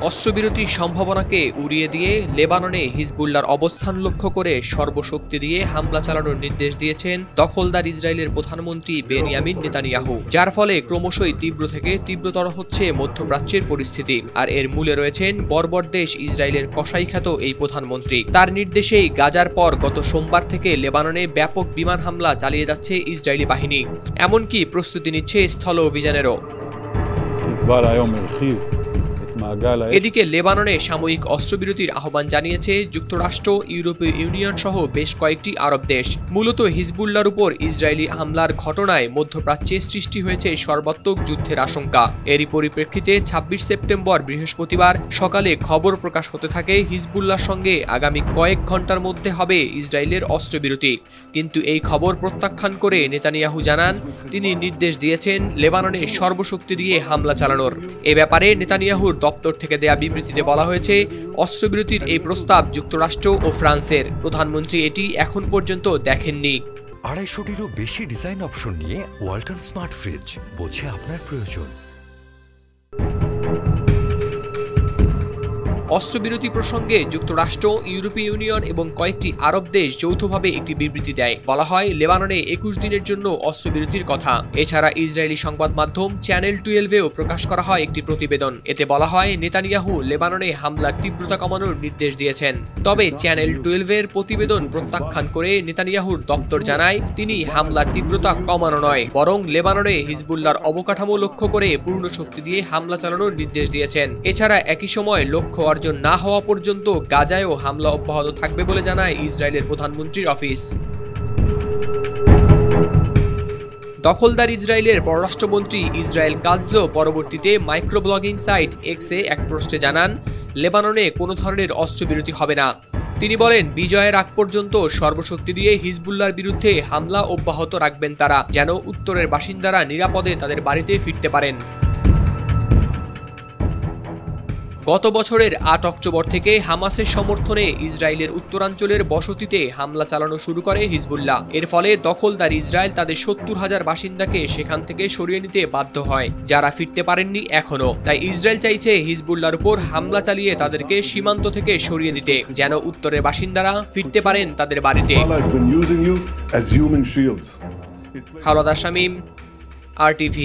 অস্ত্রবিরতির সম্ভাবনাকে উড়িয়ে দিয়ে লেবাননে হিজবুল্লাহর অবস্থান লক্ষ্য করে সর্বশক্তি দিয়ে হামলা চালানোর নির্দেশ দিয়েছেন দখলদার ইসরায়েলের প্রধানমন্ত্রী বেনিয়ামিন নেতানিয়াহু, যার ফলে ক্রমশই তীব্র থেকে তীব্রতর হচ্ছে মধ্যপ্রাচ্যের পরিস্থিতি। আর এর মূলে রয়েছেন বর্বর দেশ ইসরায়েলের কসাইখ্যাত এই প্রধানমন্ত্রী। তার নির্দেশেই গাজার পর গত সোমবার থেকে লেবাননে ব্যাপক বিমান হামলা চালিয়ে যাচ্ছে ইসরায়েলি বাহিনী, এমনকি প্রস্তুতি নিচ্ছে স্থল অভিযানেরও। এদিকে লেবাননে সাময়িক অস্ত্রবিরতির আহ্বান জানিয়েছে যুক্তরাষ্ট্র, ইউরোপীয় ইউনিয়ন সহ বেশ কয়েকটি আরব দেশ। মূলত হিজবুল্লাহর উপর ইসরায়েলি হামলার ঘটনায় মধ্যপ্রাচ্যে সৃষ্টি হয়েছে সর্বাত্মক যুদ্ধের আশঙ্কা। এরই পরিপ্রেক্ষিতে ২৬ সেপ্টেম্বর বৃহস্পতিবার সকালে খবর প্রকাশ হতে থাকে হিজবুল্লাহর সঙ্গে আগামী কয়েক ঘন্টার মধ্যে হবে ইসরায়েলের অস্ত্রবিরতি। কিন্তু এই খবর প্রত্যাখ্যান করে নেতানিয়াহু জানান তিনি নির্দেশ দিয়েছেন লেবাননে সর্বশক্তি দিয়ে হামলা চালানোর। এ ব্যাপারে নেতানিয়াহুর দপ্তর থেকে দেয়া বিবৃতিতে বলা হয়েছে, অস্ত্রবিরতির এই প্রস্তাব যুক্তরাষ্ট্র ও ফ্রান্সের। প্রধানমন্ত্রী এটি এখন পর্যন্ত দেখেননি। ২৫০টিরও বেশি ডিজাইন অপশন নিয়ে ওয়ালটন স্মার্ট ফ্রিজ, বোঝে আপনার প্রয়োজন। অস্ত্রবিরতি প্রসঙ্গে যুক্তরাষ্ট্র, ইউরোপীয় ইউনিয়ন এবং কয়েকটি আরব দেশ যৌথভাবে একটি বিবৃতি দেয়। বলা হয় লেবাননে ২১ দিনের জন্য অস্ত্রবিরতির কথা। এছাড়া ইসরায়েলি সংবাদ মাধ্যম চ্যানেল 12-এও প্রকাশ করা হয় একটি প্রতিবেদন। এতে বলা হয় নেতানিয়াহু লেবাননে হামলার তীব্রতা কমানোর নির্দেশ দিয়েছেন। তবে চ্যানেল 12-এর প্রতিবেদন প্রত্যাখ্যান করে নেতানিয়াহুর দপ্তর জানায় তিনি হামলার তীব্রতা কমানো নয়, বরং লেবাননে হিজবুল্লাহর অবকাঠামো লক্ষ্য করে পূর্ণ শক্তি দিয়ে হামলা চালানোর নির্দেশ দিয়েছেন। এছাড়া একই সময় লক্ষ্য অর্জন না হওয়া পর্যন্ত গাজায়ও হামলা অব্যাহত থাকবে বলে জানায় ইসরায়েলের প্রধানমন্ত্রীর অফিস। দখলদার ইসরায়েলের পররাষ্ট্রমন্ত্রী ইসরায়েল কাৎজও পরবর্তীতে মাইক্রোব্লগিং সাইট এক্সে এক পোস্টে জানান, লেবাননে কোনো ধরনের অস্ত্রবিরতি হবে না। তিনি বলেন, বিজয়ের আগ পর্যন্ত সর্বশক্তি দিয়ে হিজবুল্লাহর বিরুদ্ধে হামলা অব্যাহত রাখবেন তারা, যেন উত্তরের বাসিন্দারা নিরাপদে তাদের বাড়িতে ফিরতে পারেন। গত বছরের ৮ অক্টোবর থেকে হামাসের সমর্থনে ইসরায়েলের উত্তরাঞ্চলের বসতিতে হামলা চালানো শুরু করে হিজবুল্লাহ। এর ফলে দখলদার ইসরায়েল তাদের ৭০,০০০ বাসিন্দাকে সেখান থেকে সরিয়ে নিতে বাধ্য হয়, যারা ফিরতে পারেননি এখনো। তাই ইসরায়েল চাইছে হিজবুল্লাহর উপর হামলা চালিয়ে তাদেরকে সীমান্ত থেকে সরিয়ে দিতে, যেন উত্তরের বাসিন্দারা ফিরতে পারেন তাদের বাড়িতে। হাওলাদার শামীম, RTV।